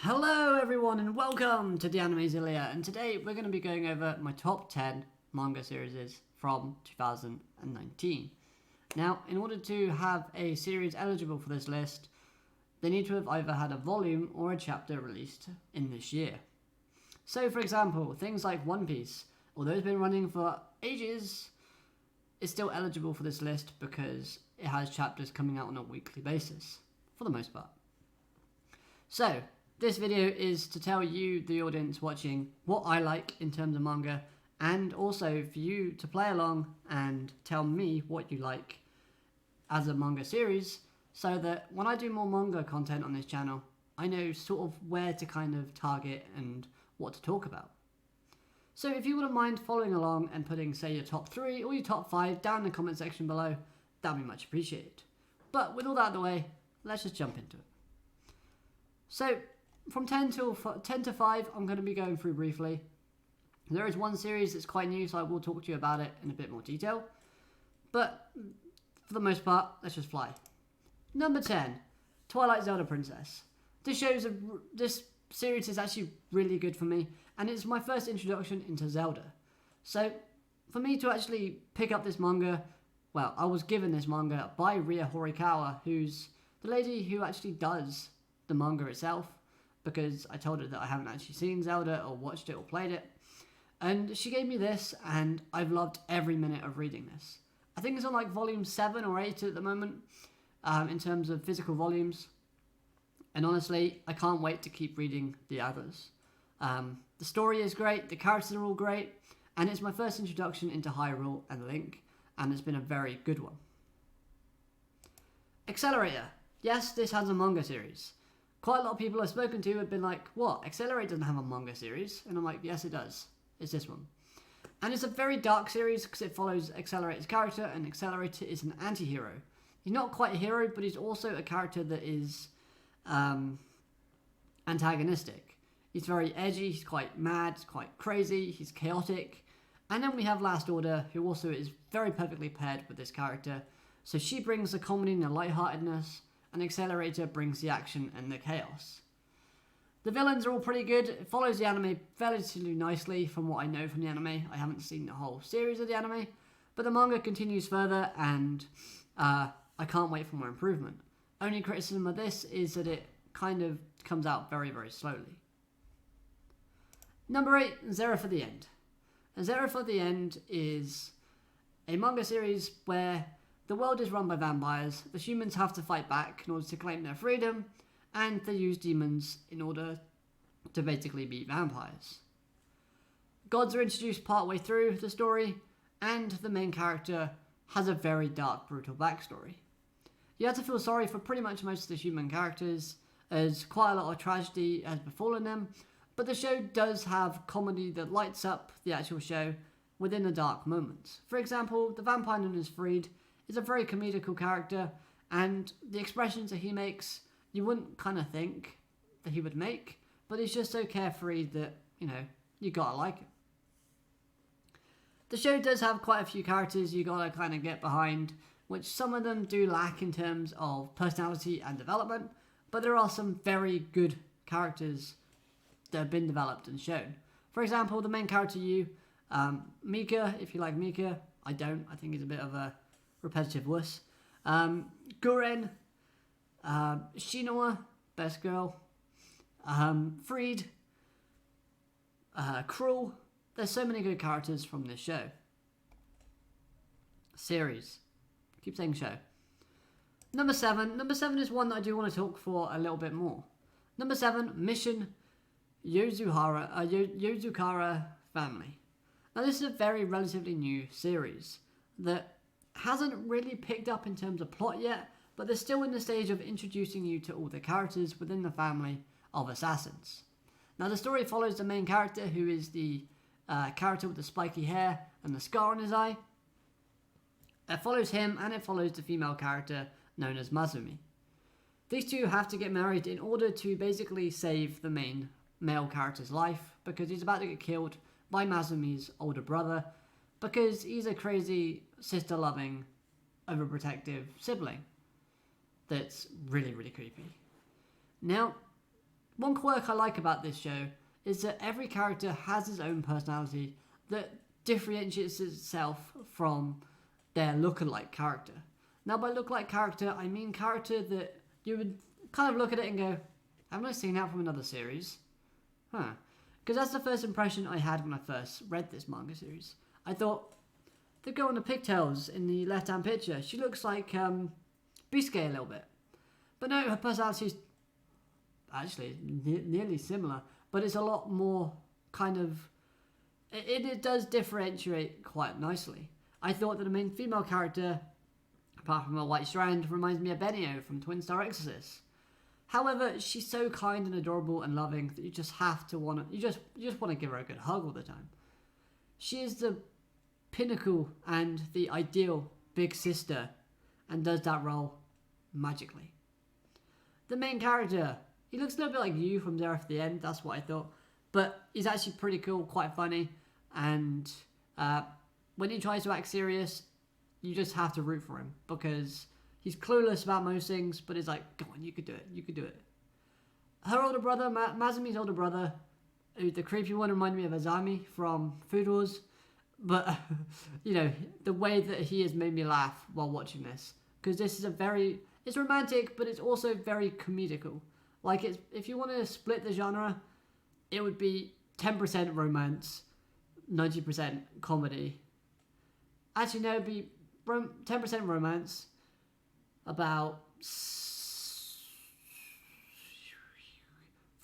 Hello everyone and welcome to the Anime Zilia, and today we're going to be going over my top 10 manga series from 2019. Now, in order to have a series eligible for this list, they need to have either had a volume or a chapter released in this year. So for example, things like One Piece, although it's been running for ages, is still eligible for this list because it has chapters coming out on a weekly basis, for the most part. So, this video is to tell you, the audience watching, what I like in terms of manga, and also for you to play along and tell me what you like as a manga series, so that when I do more manga content on this channel, I know sort of where to kind of target and what to talk about. So if you wouldn't mind following along and putting, say, your top 3 or your top 5 down in the comment section below, that'd be much appreciated. But with all that out of the way, let's just jump into it. So, from 10 to 5, I'm going to be going through briefly. There is one series that's quite new, so I will talk to you about it in a bit more detail. But, for the most part, let's just fly. Number 10, Twilight Zone Princess. This series is actually really good for me, and it's my first introduction into Zelda. So, for me to actually pick up this manga, well, I was given this manga by Ria Horikawa, who's the lady who actually does the manga itself, because I told her that I haven't actually seen Zelda or watched it or played it. And she gave me this, and I've loved every minute of reading this. I think it's on like volume 7 or 8 at the moment, in terms of physical volumes. And honestly, I can't wait to keep reading the others. The story is great, the characters are all great, and it's my first introduction into Hyrule and Link, and it's been a very good one. Accelerator. Yes, this has a manga series. Quite a lot of people I've spoken to have been like, what, Accelerator doesn't have a manga series? And I'm like, yes it does. It's this one. And it's a very dark series because it follows Accelerator's character, and Accelerator is an anti-hero. He's not quite a hero, but he's also a character that is antagonistic. He's very edgy, he's quite mad, he's quite crazy, he's chaotic. And then we have Last Order, who also is very perfectly paired with this character. So she brings the comedy and the lightheartedness, and Accelerator brings the action and the chaos. The villains are all pretty good. It follows the anime relatively nicely from what I know from the anime. I haven't seen the whole series of the anime, but the manga continues further, and I can't wait for more improvement. Only criticism of this is that it kind of comes out very, very slowly. Number 8, Zero for the End. Zero for the End is a manga series where the world is run by vampires, the humans have to fight back in order to claim their freedom, and they use demons in order to basically beat vampires. Gods are introduced partway through the story, and the main character has a very dark, brutal backstory. You have to feel sorry for pretty much most of the human characters, as quite a lot of tragedy has befallen them, but the show does have comedy that lights up the actual show within the dark moments. For example, the vampire known as Freed is a very comedical character, and the expressions that he makes, you wouldn't kind of think that he would make, but he's just so carefree that, you gotta like it. The show does have quite a few characters you gotta kind of get behind, which some of them do lack in terms of personality and development, but there are some very good characters that have been developed and shown. For example, the main character Mika, if you like Mika. I don't. I think he's a bit of a repetitive wuss. Guren, Shinoa, best girl, Freed, Cruel. There's so many good characters from this show. Series. Keep saying show. Number 7. Number 7 is one that I do want to talk for a little bit more. Number 7, Mission Yozukara Family. Now this is a very relatively new series that hasn't really picked up in terms of plot yet, but they're still in the stage of introducing you to all the characters within the family of assassins. Now the story follows the main character, who is the character with the spiky hair and the scar on his eye. It follows him, and it follows the female character known as Masumi. These two have to get married in order to basically save the main male character's life, because he's about to get killed by Masumi's older brother, because he's a crazy, sister-loving, overprotective sibling that's really, really creepy. Now, One quirk I like about this show is that every character has its own personality that differentiates itself from their look-alike character. Now, by look-alike character, I mean character that you would kind of look at it and go, haven't I seen that from another series? Huh. Because that's the first impression I had when I first read this manga series. I thought, the girl on the pigtails in the left-hand picture, she looks like Bisque a little bit. But no, her personality is actually nearly similar, but it's a lot more kind of... It does differentiate quite nicely. I thought that the main female character, apart from a white strand, reminds me of Benio from Twin Star Exorcist. However, she's so kind and adorable and loving that you just have to want to... You just want to give her a good hug all the time. She is the pinnacle and the ideal big sister and does that role magically. The main character, he looks a little bit like you from There After the End, that's what I thought. But he's actually pretty cool, quite funny, and when he tries to act serious, you just have to root for him because he's clueless about most things, but he's like, go on, you could do it, you could do it. Her older brother, Mazumi's older brother, the creepy one, reminded me of Azami from Food Wars, but, you know, the way that he has made me laugh while watching this, because this is it's romantic, but it's also very comedical. Like, if you want to split the genre, it would be 10% romance, 90% comedy. Actually, no, it would be 10% romance, about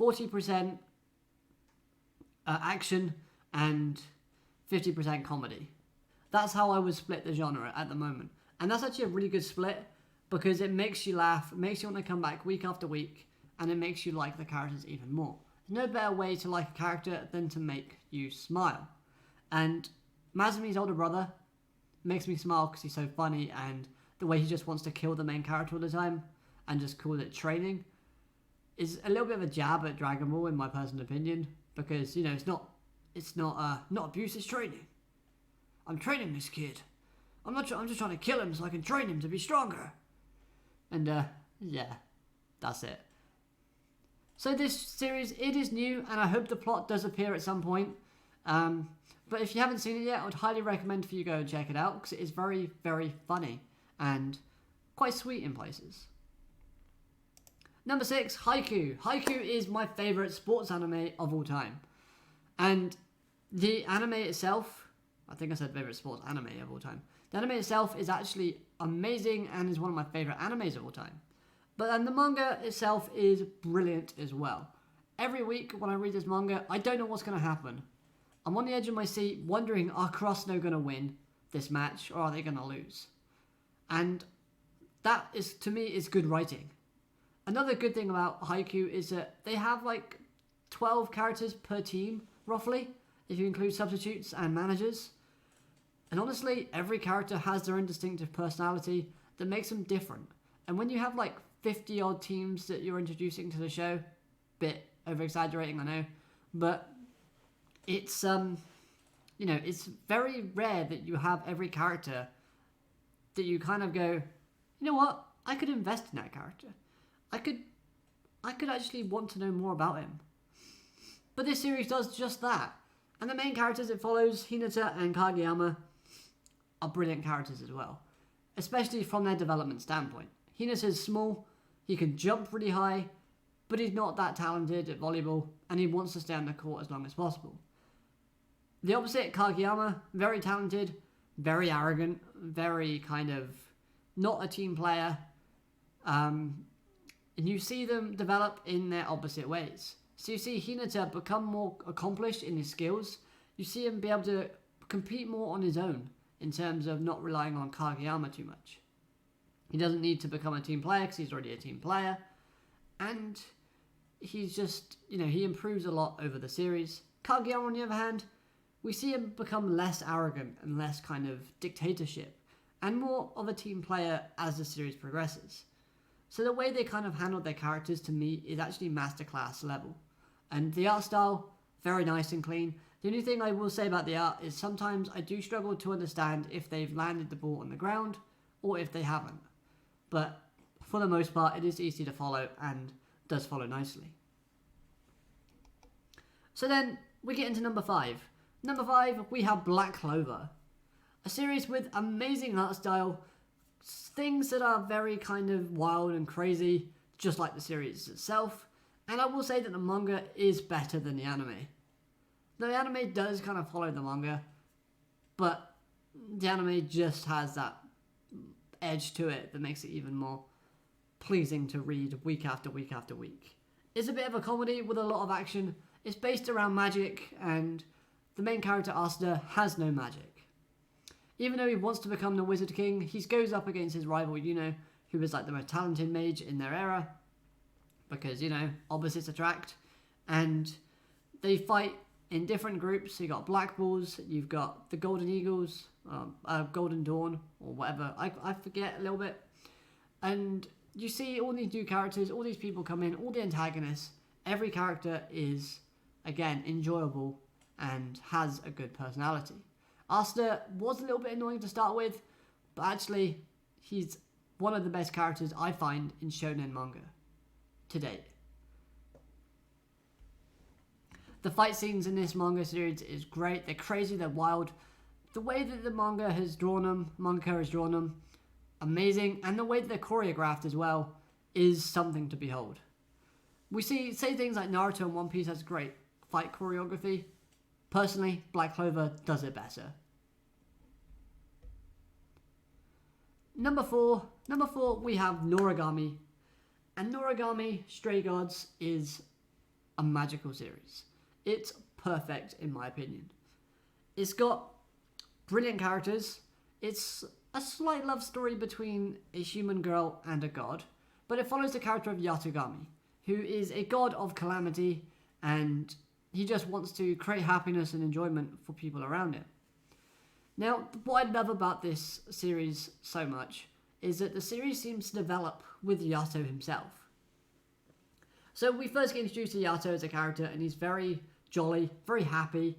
40% action, and 50% comedy. That's how I would split the genre at the moment. And that's actually a really good split because it makes you laugh, it makes you want to come back week after week, and it makes you like the characters even more. There's no better way to like a character than to make you smile. And Mazumi's older brother makes me smile because he's so funny, and the way he just wants to kill the main character all the time and just calls it training is a little bit of a jab at Dragon Ball in my personal opinion, because, you know, it's not abuse, it's training. I'm training this kid. I'm just trying to kill him so I can train him to be stronger. And yeah, that's it. So this series, it is new, and I hope the plot does appear at some point. But if you haven't seen it yet, I would highly recommend for you to go and check it out, because it is very, very funny and quite sweet in places. Number 6, Haikyuu. Haikyuu is my favourite sports anime of all time. And the anime itself, I think I said favourite sports anime of all time. The anime itself is actually amazing and is one of my favourite animes of all time. But then the manga itself is brilliant as well. Every week when I read this manga, I don't know what's going to happen. I'm on the edge of my seat wondering, are Krasno going to win this match or are they going to lose? And that is, to me, is good writing. Another good thing about Haikyuu is that they have like 12 characters per team, roughly, if you include substitutes and managers. And honestly, every character has their own distinctive personality that makes them different. And when you have like 50 odd teams that you're introducing to the show, bit over exaggerating, I know, but it's you know, it's very rare that you have every character that you kind of go, you know what, I could invest in that character. I could actually want to know more about him. But this series does just that. And the main characters it follows, Hinata and Kageyama, are brilliant characters as well, especially from their development standpoint. Hinata's small, he can jump really high, but he's not that talented at volleyball, and he wants to stay on the court as long as possible. The opposite, Kageyama, very talented, very arrogant, very kind of not a team player, and you see them develop in their opposite ways. So you see Hinata become more accomplished in his skills. You see him be able to compete more on his own in terms of not relying on Kageyama too much. He doesn't need to become a team player because he's already a team player. And he's just, you know, he improves a lot over the series. Kageyama, on the other hand, we see him become less arrogant and less kind of dictatorship and more of a team player as the series progresses. So the way they kind of handle their characters, to me, is actually masterclass level. And the art style, very nice and clean. The only thing I will say about the art is sometimes I do struggle to understand if they've landed the ball on the ground or if they haven't. But for the most part, it is easy to follow and does follow nicely. So then we get into number 5. Number 5, we have Black Clover. A series with amazing art style, things that are very kind of wild and crazy, just like the series itself. And I will say that the manga is better than the anime. The anime does kind of follow the manga, but the anime just has that edge to it that makes it even more pleasing to read week after week after week. It's a bit of a comedy with a lot of action. It's based around magic, and the main character, Asta, has no magic. Even though he wants to become the Wizard King, he goes up against his rival, Yuno, who is like the most talented mage in their era, because, opposites attract, and they fight in different groups. So you got Black Bulls, you've got the Golden Eagles, Golden Dawn, or whatever, I forget a little bit, and you see all these new characters, all these people come in, all the antagonists. Every character is, again, enjoyable and has a good personality. Asta was a little bit annoying to start with, but actually, he's one of the best characters I find in shonen manga to date. The fight scenes in this manga series is great. They're crazy, they're wild. The way that the manga has drawn them, amazing. And the way that they're choreographed as well is something to behold. We say things like Naruto and One Piece has great fight choreography. Personally, Black Clover does it better. Number 4, we have Noragami. And Noragami Stray Gods is a magical series. It's perfect in my opinion. It's got brilliant characters. It's a slight love story between a human girl and a god, but it follows the character of Yatogami, who is a god of calamity, and he just wants to create happiness and enjoyment for people around him. Now, what I love about this series so much is that the series seems to develop with Yato himself. So we first get introduced to Yato as a character, and he's very jolly, very happy,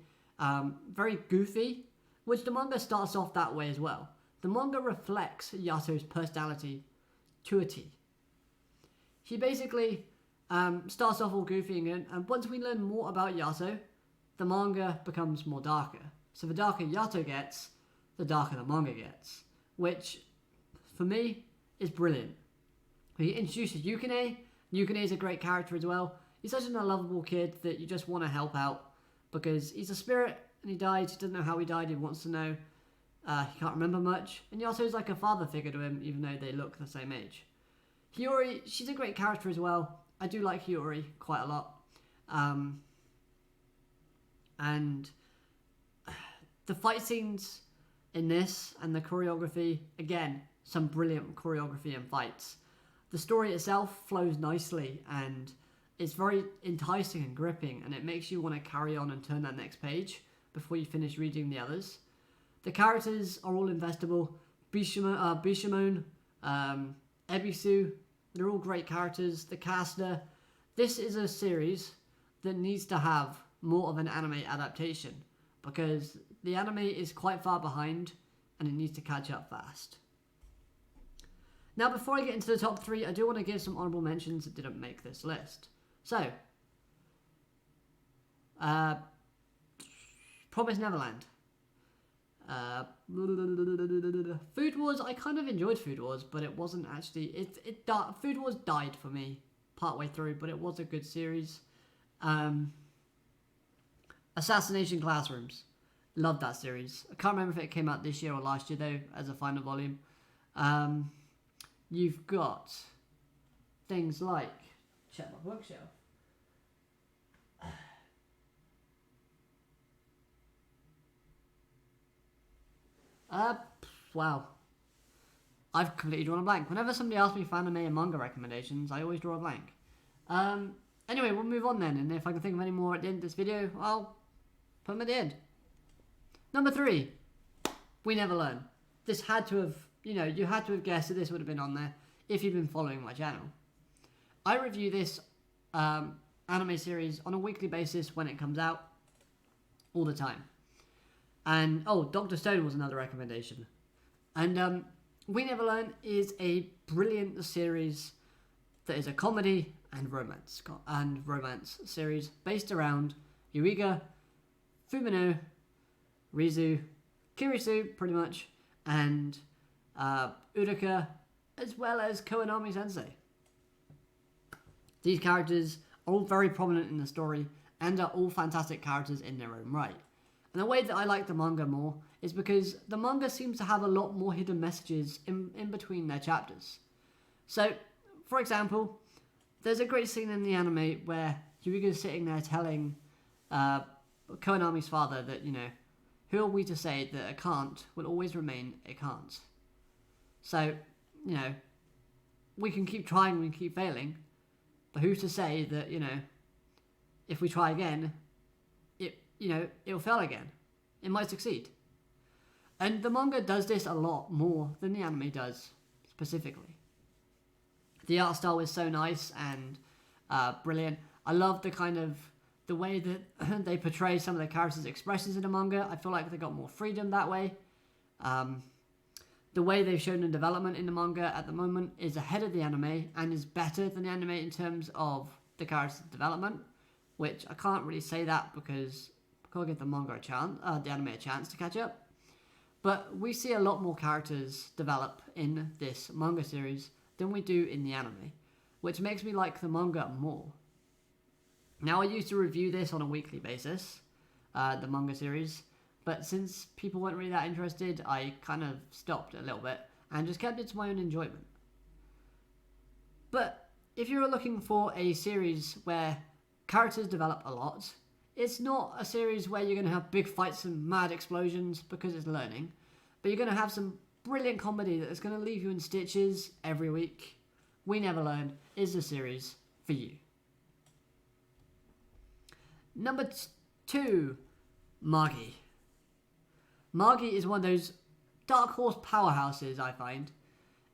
very goofy, which the manga starts off that way as well. The manga reflects Yato's personality to a T. He basically starts off all goofy, and once we learn more about Yato, the manga becomes more darker. So the darker Yato gets, the darker the manga gets, which, for me, is brilliant. He introduces Yukine. Yukine is a great character as well. He's such a lovable kid that you just want to help out, because he's a spirit, and he died. He doesn't know how he died. He wants to know. He can't remember much. And Yato's like a father figure to him, even though they look the same age. Hiyori, she's a great character as well. I do like Hiyori quite a lot. And the fight scenes in this and the choreography, again, some brilliant choreography and fights. The story itself flows nicely, and it's very enticing and gripping, and it makes you want to carry on and turn that next page before you finish reading the others. The characters are all investable. Bishamon, Ebisu, they're all great characters. The caster. This is a series that needs to have more of an anime adaptation, because the anime is quite far behind and it needs to catch up fast. Now, before I get into the top 3, I do want to give some honorable mentions that didn't make this list. So, Promised Neverland. Food Wars, I kind of enjoyed Food Wars, but it wasn't actually... Food Wars died for me partway through, but it was a good series. Assassination Classrooms. Loved that series. I can't remember if it came out this year or last year, though, as a final volume. You've got things like... Check my bookshelf. Wow. I've completely drawn a blank. Whenever somebody asks me for anime and manga recommendations, I always draw a blank. Anyway, we'll move on then, and if I can think of any more at the end of this video, I'll put them at the end. Number 3, We Never Learn. This had to have, you had to have guessed that this would have been on there if you've been following my channel. I review this anime series on a weekly basis when it comes out, all the time. And, Dr. Stone was another recommendation. And We Never Learn is a brilliant series that is a comedy and romance series based around Yuiga, Fumino, Rizu, Kirisu, pretty much, and Udaka, as well as Koinami Sensei. These characters are all very prominent in the story and are all fantastic characters in their own right. And the way that I like the manga more is because the manga seems to have a lot more hidden messages in between their chapters. So, for example, there's a great scene in the anime where Yuiga's sitting there telling Koinami's father that, who are we to say that a can't will always remain a can't? So, we can keep trying, we can keep failing, but who's to say that, if we try again, it'll fail again. It might succeed. And the manga does this a lot more than the anime does, specifically. The art style is so nice and brilliant. I love the way that they portray some of the characters' expressions in the manga. I feel like they got more freedom that way. The way they've shown the development in the manga at the moment is ahead of the anime and is better than the anime in terms of the characters' development, which I can't really say that because I've got to give the manga a chance, the anime a chance to catch up. But we see a lot more characters develop in this manga series than we do in the anime, which makes me like the manga more. Now, I used to review this on a weekly basis, the manga series, but since people weren't really that interested, I kind of stopped a little bit and just kept it to my own enjoyment. But if you're looking for a series where characters develop a lot, it's not a series where you're going to have big fights and mad explosions because it's learning, but you're going to have some brilliant comedy that is going to leave you in stitches every week. We Never Learn is the series for you. Number 2, Maggie. Maggie is one of those dark horse powerhouses, I find,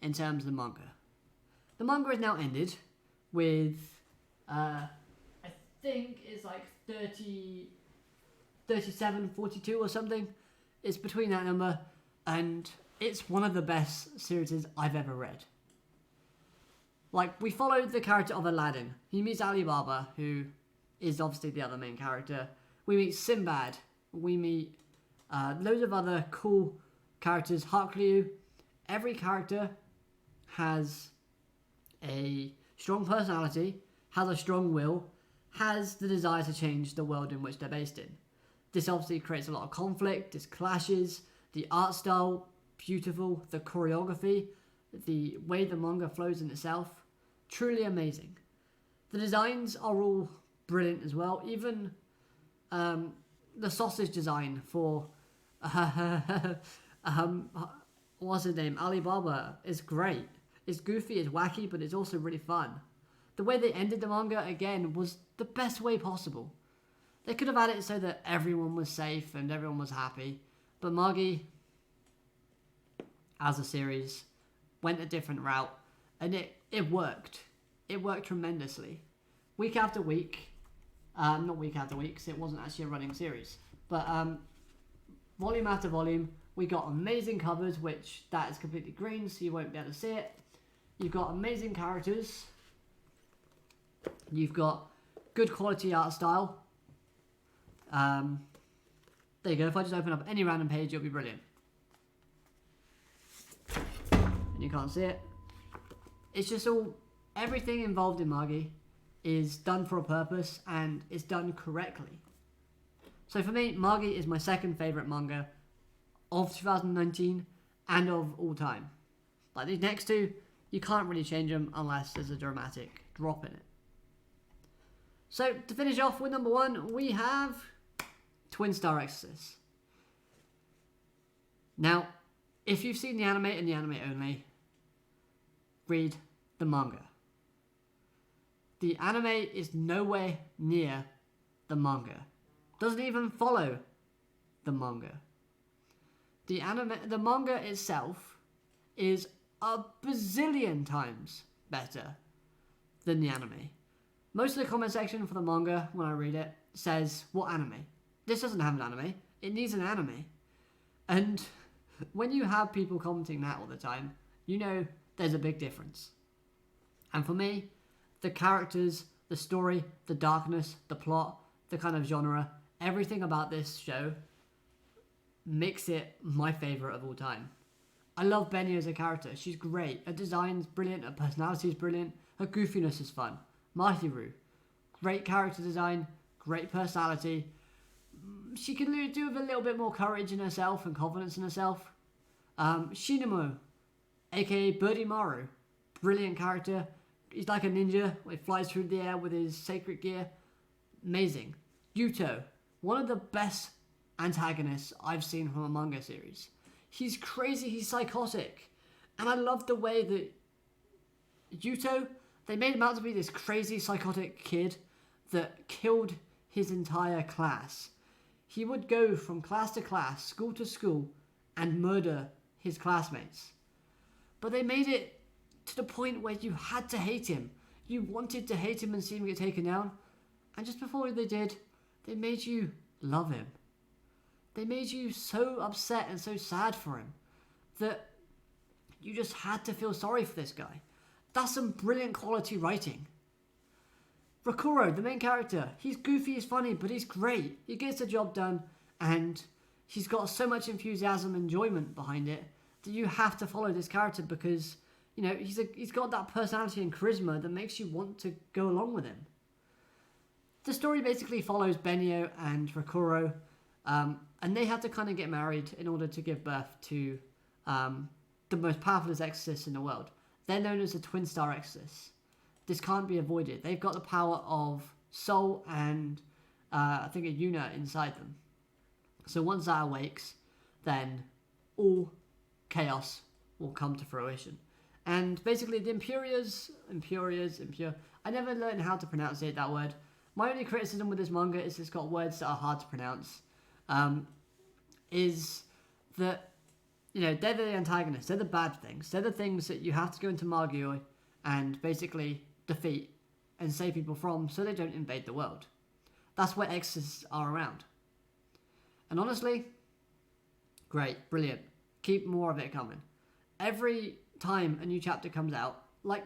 in terms of the manga. The manga is now ended with, I think it's like 37, 42 or something. It's between that number, and it's one of the best series I've ever read. Like, we followed the character of Aladdin. He meets Alibaba, who is obviously the other main character. We meet Sinbad. We meet loads of other cool characters. Haikyuu. Every character has a strong personality, has a strong will, has the desire to change the world in which they're based in. This obviously creates a lot of conflict, this clashes, the art style, beautiful, the choreography, the way the manga flows in itself, truly amazing. The designs are all brilliant as well. Even the sausage design for what's his name, Alibaba, is great. It's goofy, it's wacky, but it's also really fun. The way they ended the manga, again, was the best way possible. They could have had it so that everyone was safe and everyone was happy, but Maggie, as a series, went a different route, and it worked. It worked tremendously. Week after week, not week after week, because it wasn't actually a running series, but volume after volume, we got amazing covers, which that is completely green, so you won't be able to see it. You've got amazing characters. You've got good quality art style. There you go. If I just open up any random page, it'll be brilliant. And you can't see it. It's just everything involved in Maggie is done for a purpose and it's done correctly. So for me, Maggie is my second favourite manga of 2019 and of all time. Like these next two, you can't really change them unless there's a dramatic drop in it. So to finish off with number 1, we have Twin Star Exorcist. Now, if you've seen the anime and the anime only, read the manga. The anime is nowhere near the manga. Doesn't even follow the manga. The manga itself is a bazillion times better than the anime. Most of the comment section for the manga, when I read it, says, what anime? This doesn't have an anime. It needs an anime. And when you have people commenting that all the time, you know there's a big difference. And for me, the characters, the story, the darkness, the plot, the kind of genre, everything about this show makes it my favourite of all time. I love Benny as a character. She's great. Her design's brilliant. Her personality is brilliant. Her goofiness is fun. Mahiru, great character design, great personality. She can do with a little bit more courage in herself and confidence in herself. Shinamo, aka Birdie Maru, brilliant character. He's like a ninja. He flies through the air with his sacred gear. Amazing. Yuto, one of the best antagonists I've seen from a manga series. He's crazy, he's psychotic. And I love the way that Yuto, they made him out to be this crazy psychotic kid that killed his entire class. He would go from class to class, school to school, and murder his classmates. But they made it to the point where you had to hate him. You wanted to hate him and see him get taken down. And just before they did, they made you love him. They made you so upset and so sad for him that you just had to feel sorry for this guy. That's some brilliant quality writing. Rakuro, the main character, he's goofy, he's funny, but he's great. He gets the job done, and he's got so much enthusiasm and enjoyment behind it that you have to follow this character because, you know, he's got that personality and charisma that makes you want to go along with him. The story basically follows Benio and Rakuro, and they have to kind of get married in order to give birth to the most powerful exorcists in the world. They're known as the Twin Star Exorcists. This can't be avoided. They've got the power of soul and I think a unit inside them. So once that awakes, then all chaos will come to fruition. And basically the Impurias, I never learned how to pronounce that word. My only criticism with this manga is it's got words that are hard to pronounce. Is that, you know, they're the antagonists, they're the bad things, they're the things that you have to go into Maggie and basically defeat and save people from so they don't invade the world. That's where exorcists are around. And honestly, great, brilliant. Keep more of it coming. Every time a new chapter comes out, like,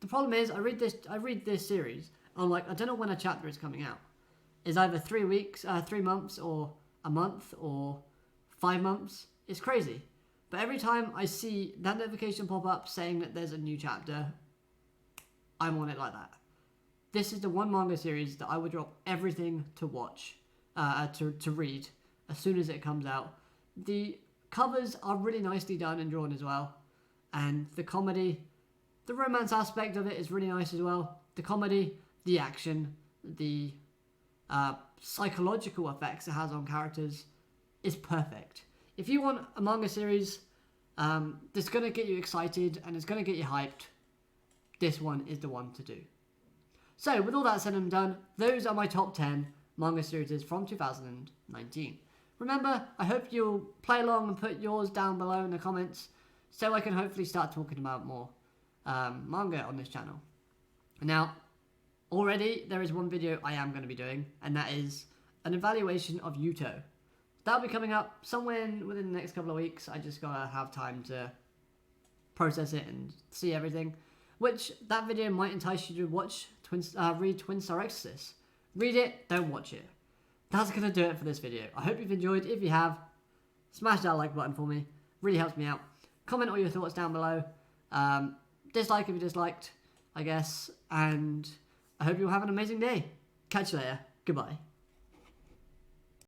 the problem is I read this series, I'm like, I don't know when a chapter is coming out. It's either 3 months, or a month, or 5 months. It's crazy. But every time I see that notification pop up saying that there's a new chapter, I'm on it like that. This is the one manga series that I would drop everything to watch, to read as soon as it comes out. The covers are really nicely done and drawn as well. And the comedy, the romance aspect of it is really nice as well. The comedy, the action, the psychological effects it has on characters is perfect. If you want a manga series that's going to get you excited and it's going to get you hyped, this one is the one to do. So with all that said and done, those are my top 10 manga series from 2019. Remember, I hope you'll play along and put yours down below in the comments so I can hopefully start talking about more manga on this channel. Now, already there is one video I am going to be doing, and that is an evaluation of Yuto. That'll be coming up somewhere within the next couple of weeks. I just gotta have time to process it and see everything. Which, that video might entice you to read Twin Star Exorcist. Read it, don't watch it. That's gonna do it for this video. I hope you've enjoyed. If you have, smash that like button for me. Really helps me out. Comment all your thoughts down below. Dislike if you disliked, I guess. And I hope you'll have an amazing day. Catch you later. Goodbye.